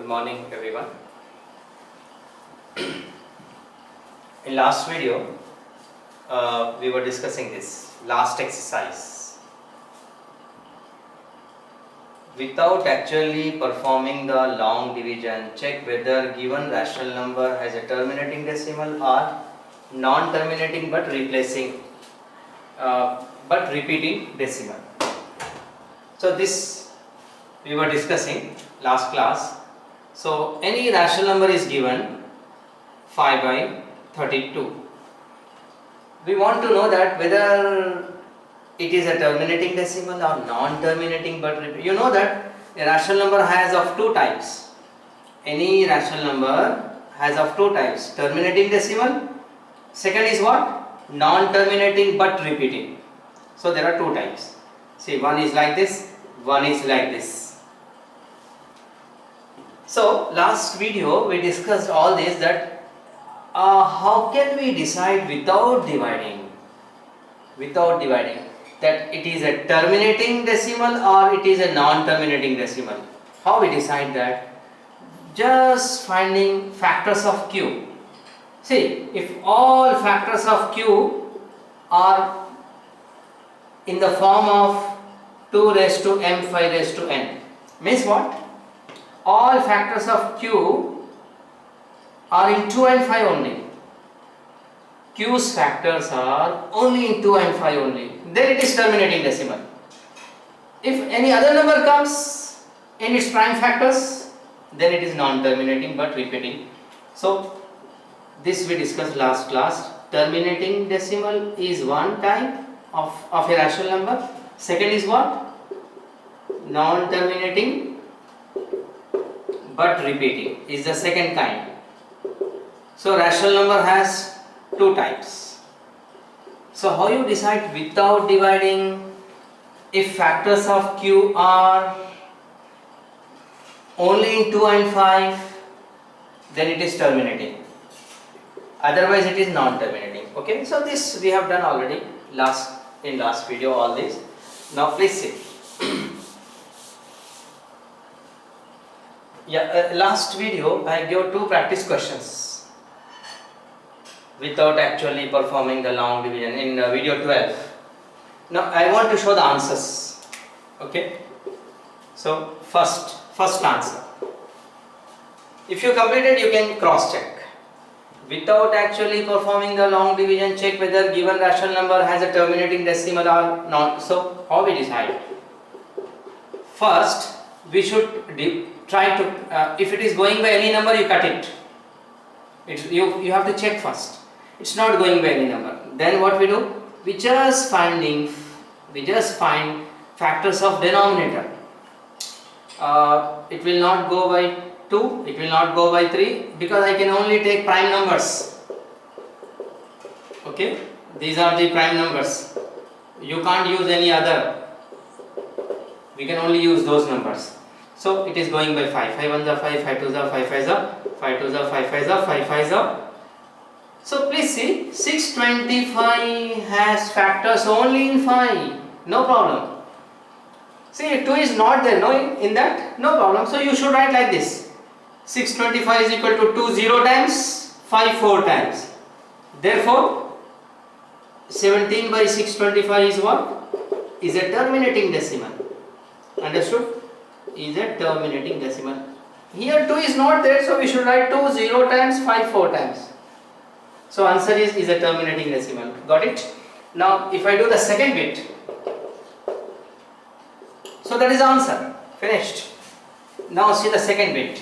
morning everyone. In last video we were discussing this last exercise. Without actually performing the long division, check whether given rational number has a terminating decimal or non-terminating but repeating decimal. So this we were discussing last class. So any rational number is given 5 by 32. We want to know that whether it is a terminating decimal or non-terminating but you know that a rational number has of two types. Any rational number has of two types, terminating decimal, second is what? Non-terminating but repeating. So there are two types. See, one is like this, one is like this. So last video we discussed all this, that how can we decide without dividing that it is a terminating decimal or it is a non-terminating decimal. How we decide that? Just finding factors of q. See, if all factors of q are in the form of 2 raised to m 5 raised to n, means what? All factors of q are in 2 and 5 only. Q's factors are only in 2 and 5 only. Then it is terminating decimal. If any other number comes in its prime factors, then it is non-terminating but repeating. So this we discussed last class. Terminating decimal is one type of a rational number. Second is what? Non-terminating but repeating is the second kind. So rational number has two types. So how you decide without dividing? If factors of q are only in 2 and 5, then it is terminating. Otherwise it is non-terminating. Okay, so this we have done already in last video all this. Now please see. Last video I gave two practice questions without actually performing the long division in video 12. Now I want to show the answers. Okay, so first answer, if you completed, you can cross check. Without actually performing the long division, check whether given rational number has a terminating decimal or not. So how we decide? First we should try to if it is going by any number, you cut it. You have to check first. It's not going by any number. Then what we do? We just find factors of denominator. It will not go by 2, it will not go by 3, because I can only take prime numbers. Okay, these are the prime numbers. You can't use any other. We can only use those numbers. So it is going by 5. 5 1 are 5, 5 2 are 5 5 are 5 2 are 5 5 are 5 5 are. So please see, 625 has factors only in 5. No problem. See, 2 is not there, no, in that, no problem. So you should write like this. 625 is equal to 2 0 times, 5 4 times. Therefore, 17 by 625 is what? Is a terminating decimal. Understood? Is a terminating decimal. Here 2 is not there, so we should write 2 0 times, 5 4 times. So answer is a terminating decimal. Got it? Now if I do the second bit, so that is the answer. Finished. Now see the second bit.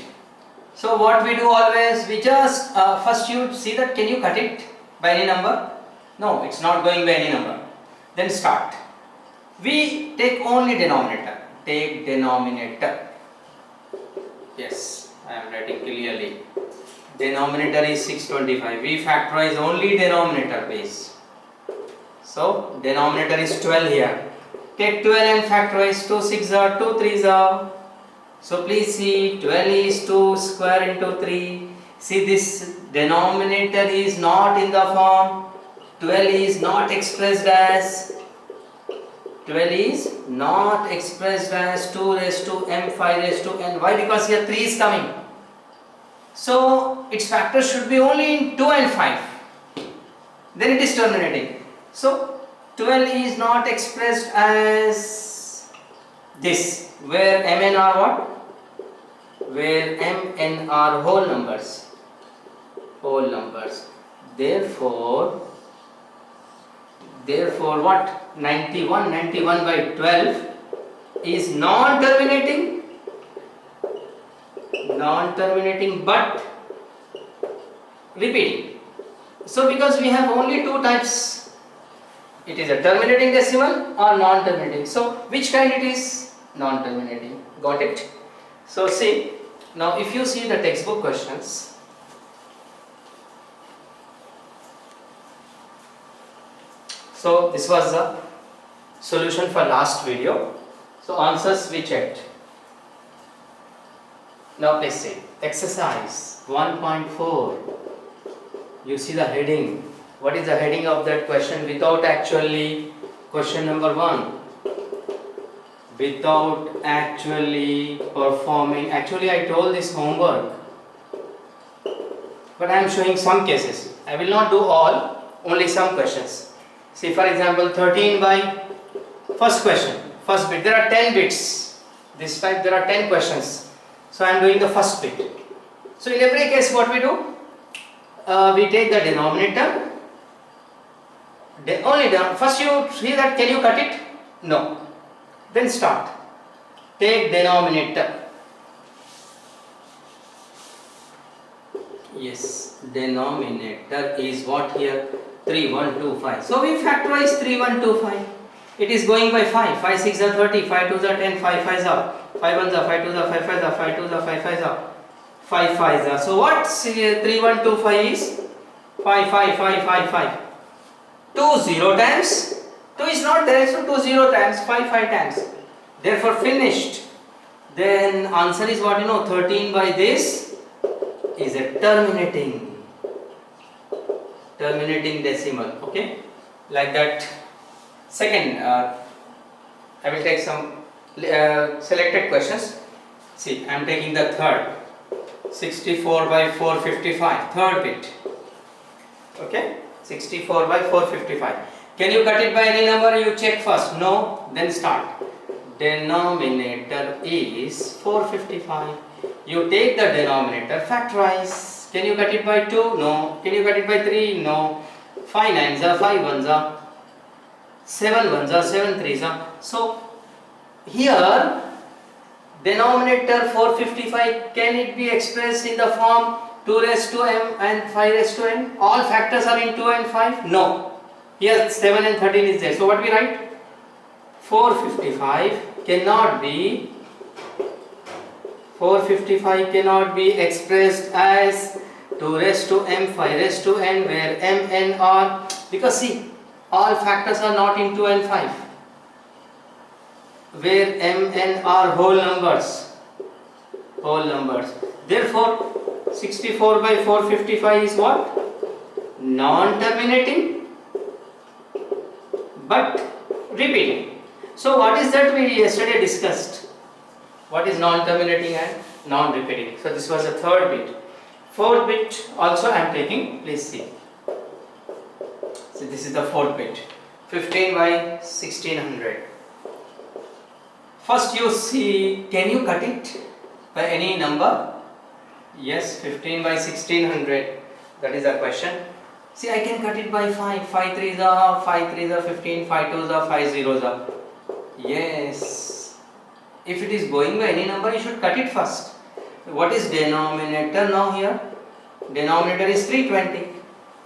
So what we do always, we just first you see that, can you cut it by any number? No, it's not going by any number. Then start. We take only denominator. Take denominator. Yes, I am writing clearly. Denominator is 625. We factorize only denominator base. So denominator is 12 here. Take 12 and factorize. 2 6 are 2 3s are. So please see, 12 is 2 square into 3. See, this denominator is not in the form. 12 is not expressed as 12 is not expressed as 2 raised to m 5 raised to n. Why? Because here 3 is coming. So its factors should be only in 2 and 5. Then it is terminating. So 12 is not expressed as this, where mn are what? Where mn are whole numbers. Whole numbers. Therefore what? 91 by 12 is non-terminating but repeating. So because we have only two types, it is a terminating decimal or non-terminating. So which kind it is? Non-terminating. Got it? So see, now if you see the textbook questions, so this was the solution for last video. So answers we checked. Now let's see. Exercise 1.4. You see the heading. What is the heading of that question without actually, question number 1. Without actually performing. Actually I told this homework, but I am showing some cases. I will not do all, only some questions. See, for example, 13 by first question, first bit. There are 10 bits. This type there are 10 questions. So I am doing the first bit. So in every case what we do? We take the denominator. First you see that, can you cut it? No. Then start. Take denominator. Yes, denominator is what here? 3125. So we factorize 3125. It is going by 5. 5 6 are 30, 5 2s are 10, 5 5s are 5 1s are 5 2s are 5 5s are 5 2s are 5 5s are 5 5s are. So what 3125 is? 5 5 5 5 5. 2 0 times. 2 is not there, so 2 0 times 5 5 times. Therefore finished. Then answer is what, 13 by this is a terminating decimal. Okay, like that. Second, I will take some selected questions. See, I am taking the third. 64 by 455, third bit. Okay, 64 by 455. Can you cut it by any number? You check first. No, then start. Denominator is 455. You take the denominator, factorize. Can you cut it by 2? No. Can you cut it by 3? No. 5 9s are 5 1s are 7 1s are 7 3s are. So here denominator 455, can it be expressed in the form 2 raised to m and 5 raised to n? All factors are in 2 and 5? No. Here 7 and 13 is there. So what we write? 455 cannot be expressed as 2 raised to m 5 raised to n, where m n are, because see, all factors are not in 2 and 5, where m n are whole numbers. Therefore 64 by 455 is what? Non-terminating but repeating. So what is that we yesterday discussed? What is non-terminating and non-repeating? So this was the third bit. Fourth bit also I am taking, please see. So this is the fourth bit. 15 by 1600. First you see, can you cut it by any number? Yes, 15 by 1600. That is the question. See, I can cut it by 5. 5 3s are 15, 5 2s are 5 0s are. Yes. If it is going by any number, you should cut it first. What is denominator now here? Denominator is 320.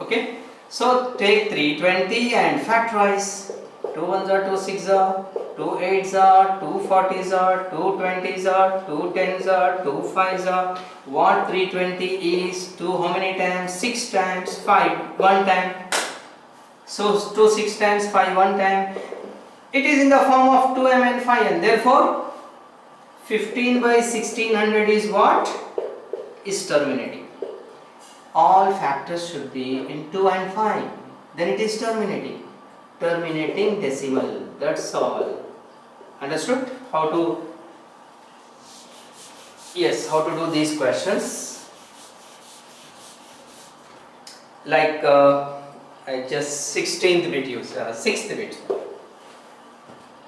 Okay. So take 320 and factorize. 2 1s are 2 6s are, 2 8s are, 2 40s are, 2 20s are, 2 10s are, 2 5s are. What 320 is? 2 how many times? 6 times. 5 1 time. So 2 6 times, 5 1 time. It is in the form of 2m and 5n. Therefore 15 by 1600 is what? Is terminating. All factors should be in 2 and 5. Then it is terminating. Terminating decimal. That's all. Understood? How to do these questions? like I just 16th bit use 6th bit.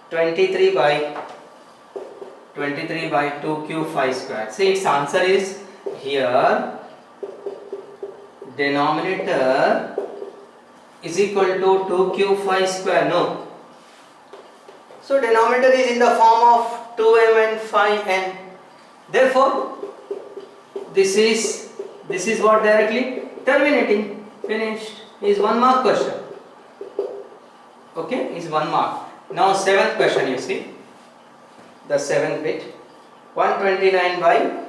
23 by 2q phi square. See, its answer is here denominator is equal to 2q phi square. No. So denominator is in the form of 2m and phi n. Therefore, this is what directly terminating. Finished. Is 1 mark question. Okay, is 1 mark. Now 7th question, you see. The 7th bit. 129 by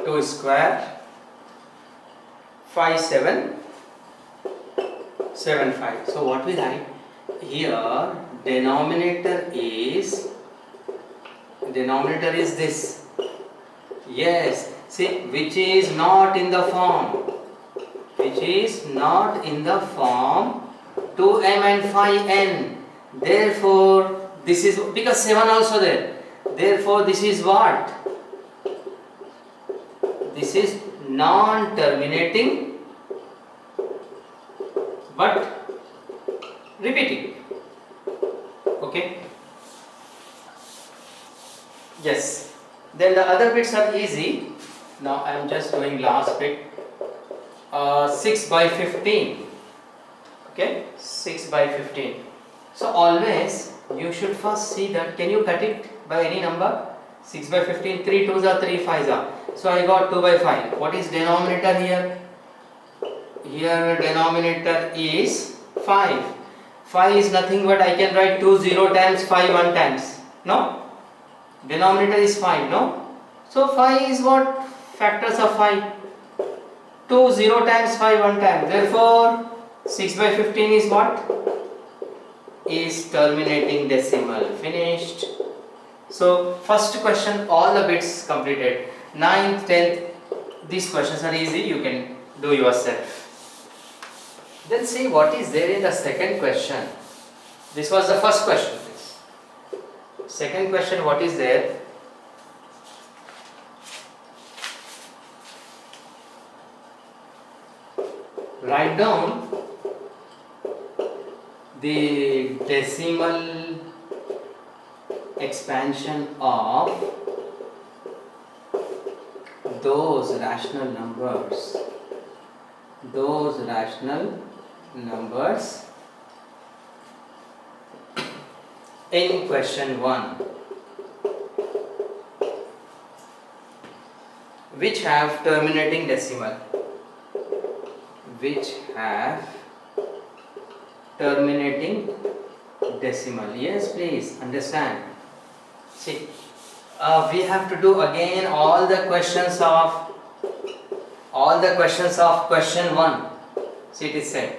2 square. 5775. So what we write here, denominator is this. Yes, see, which is not in the form 2m and phi n. Therefore this is, because 7 also there, therefore this is what? This is non-terminating but repeating. Okay. Yes. Then the other bits are easy. Now I am just doing last bit. 6 by 15. Okay, 6 by 15. So always you should first see that can you cut it by any number. 6 by 15, 3 2s are 3 5s are. So I got 2 by 5. What is denominator here? Here denominator is 5. 5 is nothing but I can write 2 0 times 5 1 times. No? Denominator is 5, no? So 5 is what? Factors of 5. 2 0 times 5 1 time. Therefore 6 by 15 is what? Is terminating decimal. Finished. So first question, all the bits completed. 9th, 10th, these questions are easy, you can do yourself. Then see what is there in the second question. This was the first question. Second question, what is there? Write down the decimal expansion of those rational numbers in question 1 which have terminating decimal. Yes, please understand. See, we have to do again all the questions of question 1. See, it is said,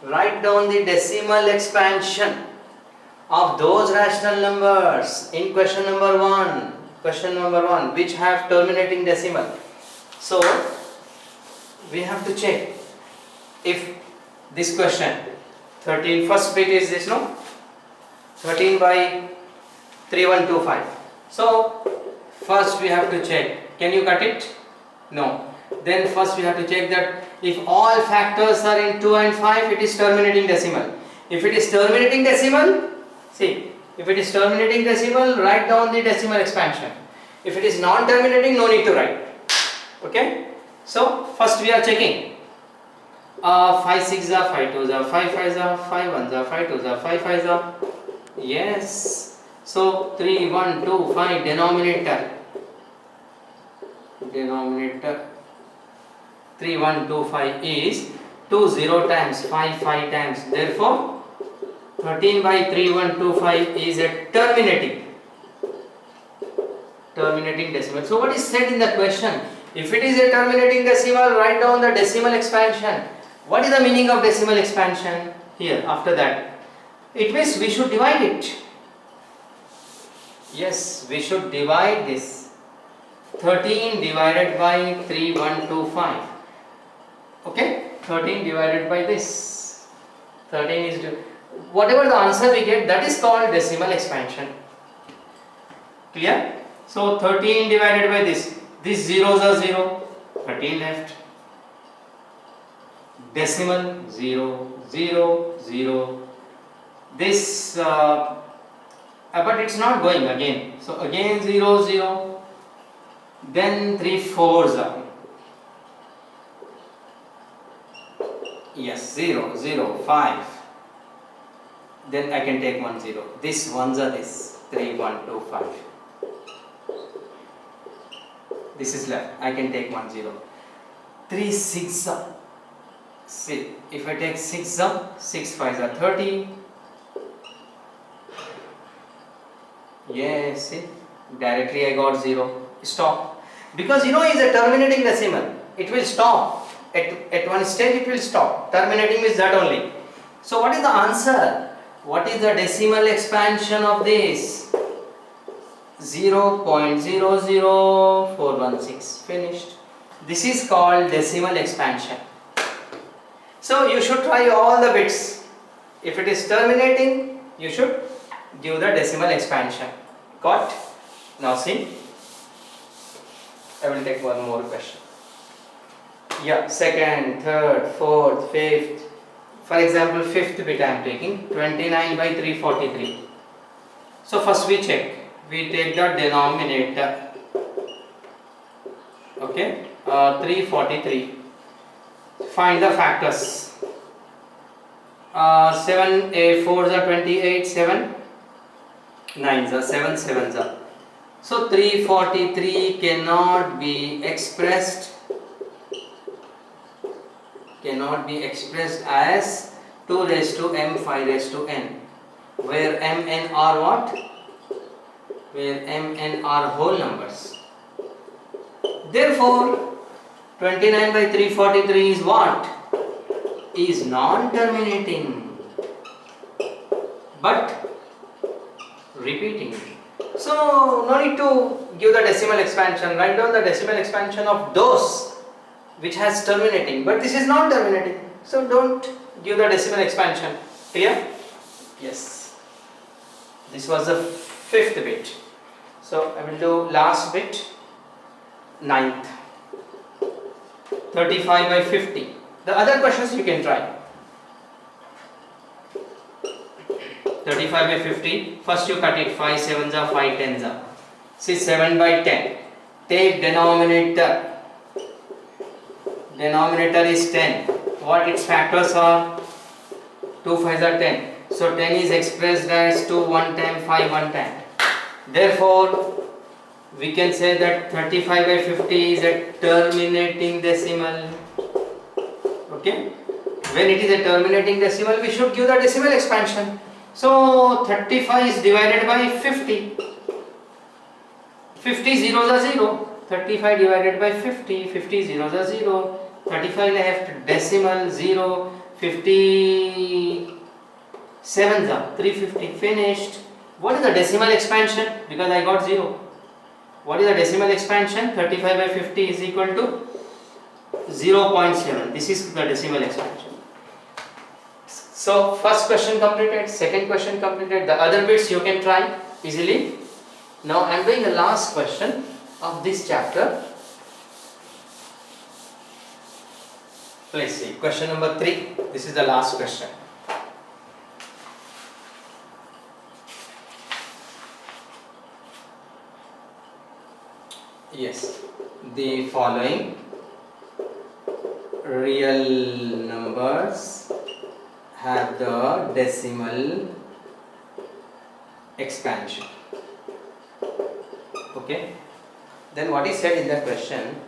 write down the decimal expansion of those rational numbers in question number 1 which have terminating decimal. So we have to check if this question 13, first bit is this, no? 13 by 3125. So first we have to check, can you cut it? No. Then first we have to check that if all factors are in 2 and 5, it is terminating decimal. If it is terminating decimal, see, if it is terminating decimal, write down the decimal expansion. If it is non-terminating, no need to write. Okay? So first we are checking. 5 6s are 5 2s are 5 5s are 5 1s are 5 2s are 5 5s are. Yes. So 3 1 2 5 denominator 3 1 2 5 is 2 0 times 5 5 times. Therefore 13 by 3 1 2 5 is a terminating decimal. So what is said in the question? If it is a terminating decimal, write down the decimal expansion. What is the meaning of decimal expansion here after that? It means we should divide it. Yes, we should divide this. 13 divided by 3125. Okay, 13 divided by this. 13 is whatever the answer we get, that is called decimal expansion. Clear? So 13 divided by this. These zeros are 0. 13 left. decimal 0 0 0. This but it's not going again, so again 0 0, then 3 4s are, yes, 0 0 5, then I can take 1 0, this ones are this 3 1 2 5, this is left, I can take 1 0, 3 6 are, see, if I take 6 up, 6 5s are 30. Yes, see, directly I got 0. Stop. Because you know it's a terminating decimal. It will stop. At one stage it will stop. Terminating is that only. So what is the answer? What is the decimal expansion of this? 0.00416. Finished. This is called decimal expansion. So you should try all the bits. If it is terminating, you should give the decimal expansion. Got? Now see, I will take one more question. Yeah, second, third, fourth, fifth. For example, fifth bit I am taking 29 by 343. So first we check. We take the denominator. Okay, 343. Find the factors. 7 4s are 28, 7 9s are 7 7s are. So 343 cannot be expressed as 2 raised to m 5 raised to n, where m n are what? Where m n are whole numbers. Therefore 29 by 343 is what? Is non-terminating, but repeating. So no need to give the decimal expansion. Write down the decimal expansion of those which has terminating, but this is non-terminating. So don't give the decimal expansion. Clear? Yes. This was the fifth bit. So I will do last bit, ninth. 35 by 50. The other questions you can try. 35 by 50. First you cut it. 5 7s are 5 10s are. See 7 by 10. Take denominator. Denominator is 10. What its factors are? 2 5s are 10. So 10 is expressed as 2 1 time, 5 1 time. Therefore, we can say that 35 by 50 is a terminating decimal. Okay? When it is a terminating decimal, we should give the decimal expansion. So 35 is divided by 50. 50 zeros are 0. 35 divided by 50. 50 zeros are 0. 35 left, decimal 0. 57s are 350. Finished. What is the decimal expansion? Because I got 0. What is the decimal expansion? 35 by 50 is equal to 0.7. This is the decimal expansion. So first question completed, second question completed. The other bits you can try easily. Now I am doing the last question of this chapter. Let's see. Question number 3. This is the last question. Yes, the following real numbers have the decimal expansion. Okay, then what is said in the question?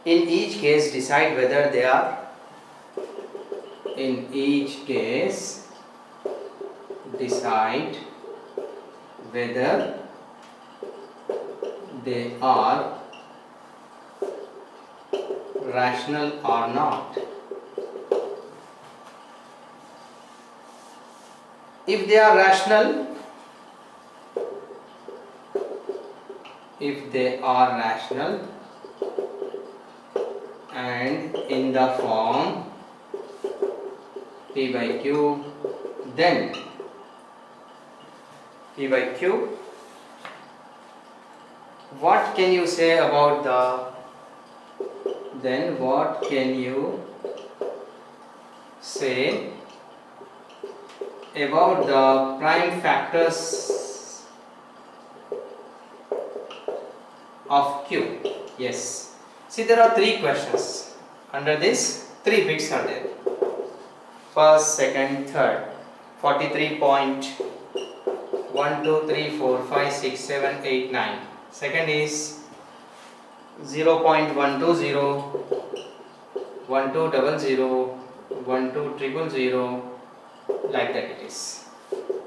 In each case decide whether they are, in each case decide whether they are rational or not. If they are rational, and in the form P by Q, then P by Q, what can you say about the, then what can you say about the prime factors of Q. Yes. See, there are three questions. Under this, three bits are there. First, second, third. 43.1, 2, 3, 4, 5, 6, 7, 8, 9. Second is 0.120, 1200, 12000, like that it is.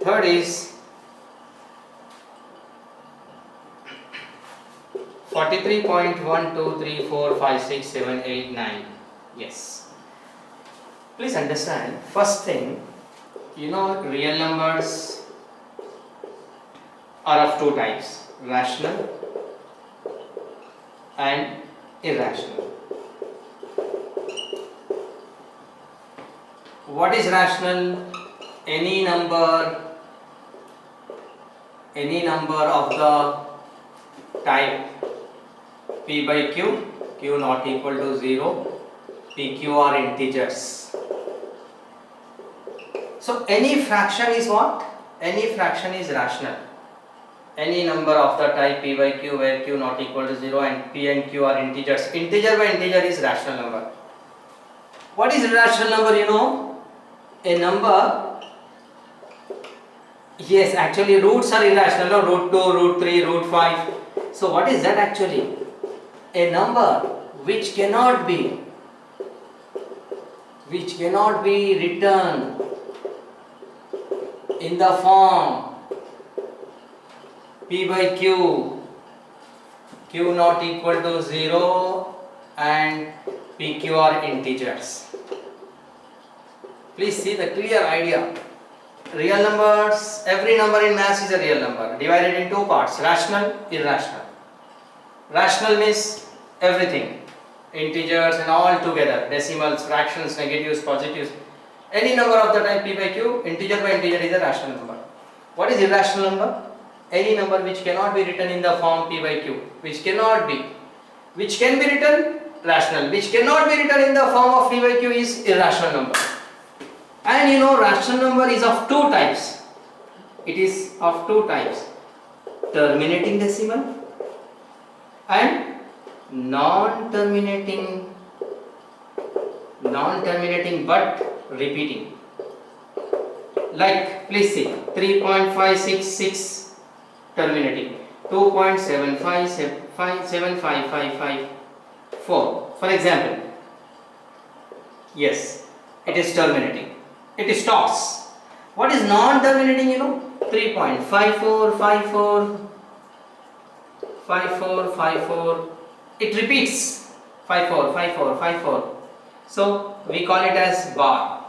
Third is 43.1, 2, 3, 4, 5, 6, 7, 8, 9. Yes. Please understand, first thing, you know, real numbers are of two types, rational and irrational. What is rational? Any number of the type p by q, q not equal to 0, p, q are integers. So any fraction is what? Any fraction is rational. Any number of the type p by q where q not equal to 0 and p and q are integers. Integer by integer is rational number. What is irrational number? You know, a number, yes, actually roots are irrational, no? Root 2, root 3, root 5. So what is that actually? A number which cannot be written in the form p by q, q not equal to 0 and p, q are integers. Please see the clear idea. Real numbers, every number in maths is a real number, divided in two parts, rational, irrational. Rational means everything, integers and all together, decimals, fractions, negatives, positives. Any number of the type p by q, integer by integer is a rational number. What is irrational number? Any number which cannot be written in the form p by q, which can be written rational, which cannot be written in the form of p by q is irrational number. And you know, rational number is of two types. It is of two types, terminating decimal and non-terminating but repeating. Like, please see, 3.566 terminating, 2.755554. For example, yes, it is terminating. It stops. What is non-terminating? You know, 3.5454. It repeats 54. So we call it as bar.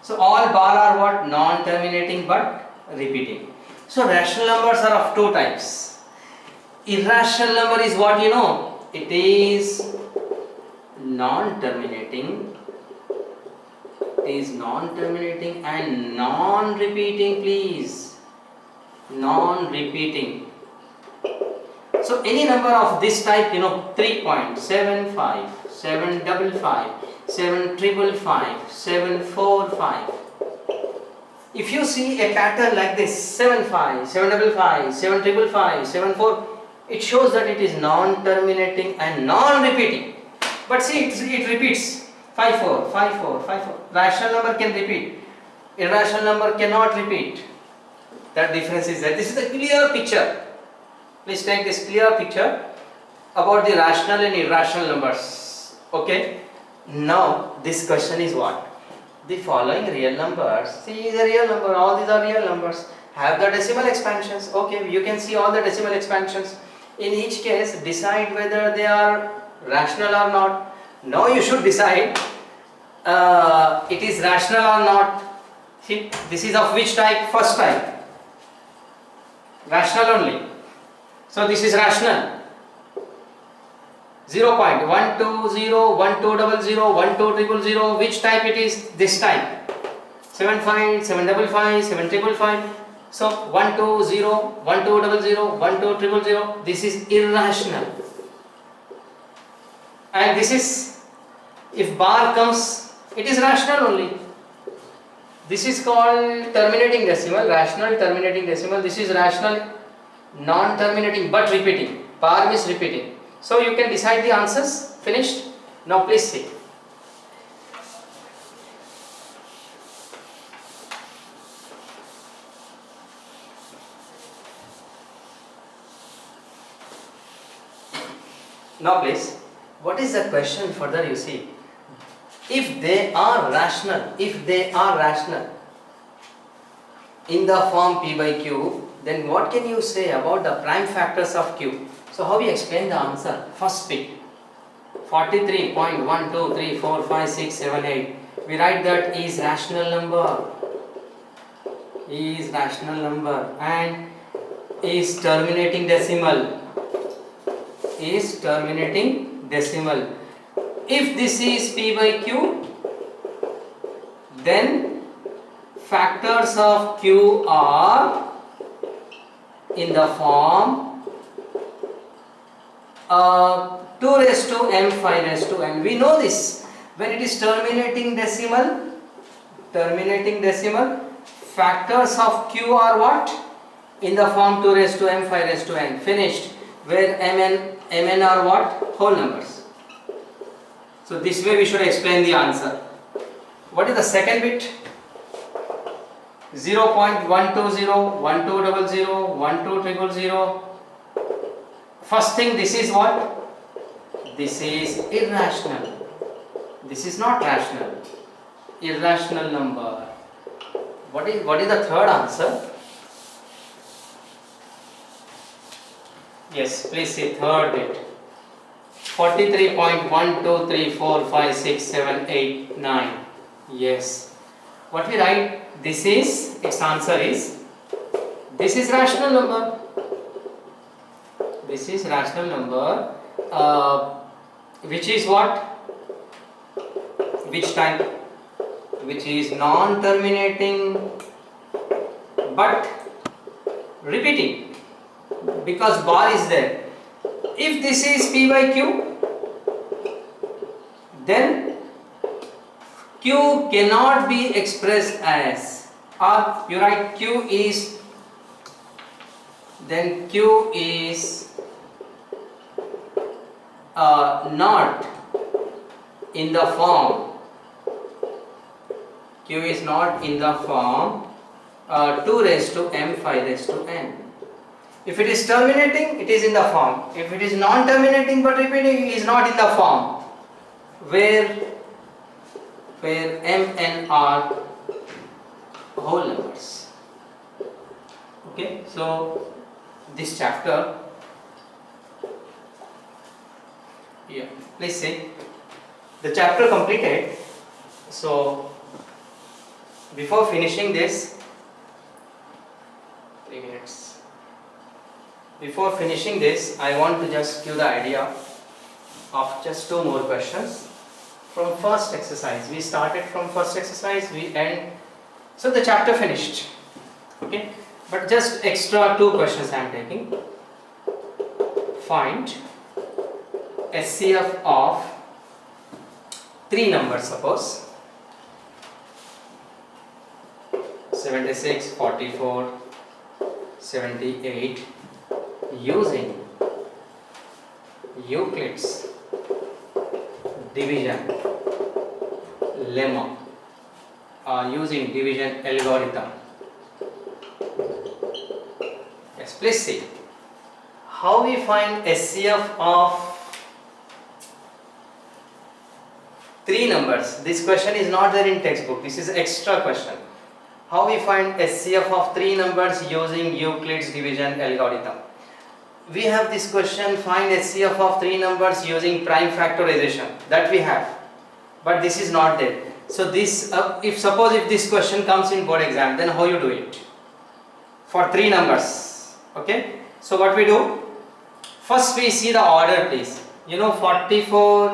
So all bar are what? Non-terminating but repeating. So rational numbers are of two types. Irrational number is what? You know, it is non-terminating. And non-repeating, please. Non-repeating. So any number of this type, you know, 3.75, 755, 7555, 745. If you see a pattern like this, 75, 755, 7555, 74, it shows that it is non-terminating and non-repeating. But see, it repeats. 54. Rational number can repeat. Irrational number cannot repeat. That difference is there. This is the clear picture. Please take this clear picture about the rational and irrational numbers. Okay. Now this question is what? The following real numbers. See, is a real number. All these are real numbers. Have the decimal expansions. Okay. You can see all the decimal expansions. In each case, decide whether they are rational or not. Now you should decide it is rational or not. See, this is of which type? First type. Rational only. So this is rational. 0.120, 1200, 12000. Which type it is? This type. 75, 755, 7555. So 120, 1200, 12000. This is irrational. And this is, if bar comes It is rational only. This is called terminating decimal, rational terminating decimal. This is rational non-terminating but repeating. Par means repeating. So you can decide the answers. Finished? Now please see. Now please, what is the question further you see? If they are rational in the form P by Q, then what can you say about the prime factors of Q? So how we explain the answer? First bit, 43.1234567 we write that is rational number, and is terminating decimal. If this is P by Q, then factors of Q are in the form 2 raised to m 5 raised to n. We know this. When it is terminating decimal, factors of Q are what? In the form 2 raised to m 5 raised to n. Finished. Where mn are what? Whole numbers. So this way we should explain the answer. What is the second bit? 0.120, 1200, 12000. First thing, this is what? This is irrational. This is not rational. Irrational number. What is the third answer? Yes, please see third bit. 43.123456789. Yes. What we write? This is, its answer is, this is rational number. This is rational number. Which is what? Which type? Which is non-terminating but repeating. Because bar is there. If this is P by Q, then Q cannot be expressed as, or you write Q is, then Q is not in the form. Q is not in the form 2 raised to m 5 raised to n. If it is terminating, it is in the form. If it is non-terminating but repeating, it is not in the form. Where m, n are whole numbers. Okay, so this chapter, yeah, please see. The chapter completed. So before finishing this, 3 minutes. Before finishing this, I want to just give the idea of just 2 more questions from first exercise. We started from first exercise, we end. So the chapter finished. Okay, but just extra 2 questions I am taking. Find SCF of 3 numbers, suppose 76, 44, 78, using Euclid's division lemma, using division algorithm. Yes, please see how we find SCF of 3 numbers. This question is not there in textbook. This is extra question. How we find SCF of 3 numbers using Euclid's division algorithm. We have this question, find SCF of 3 numbers using prime factorization. That we have, but this is not there. So this, suppose this question comes in board exam, then how you do it? For 3 numbers. Okay. So what we do? First we see the order, please. You know 44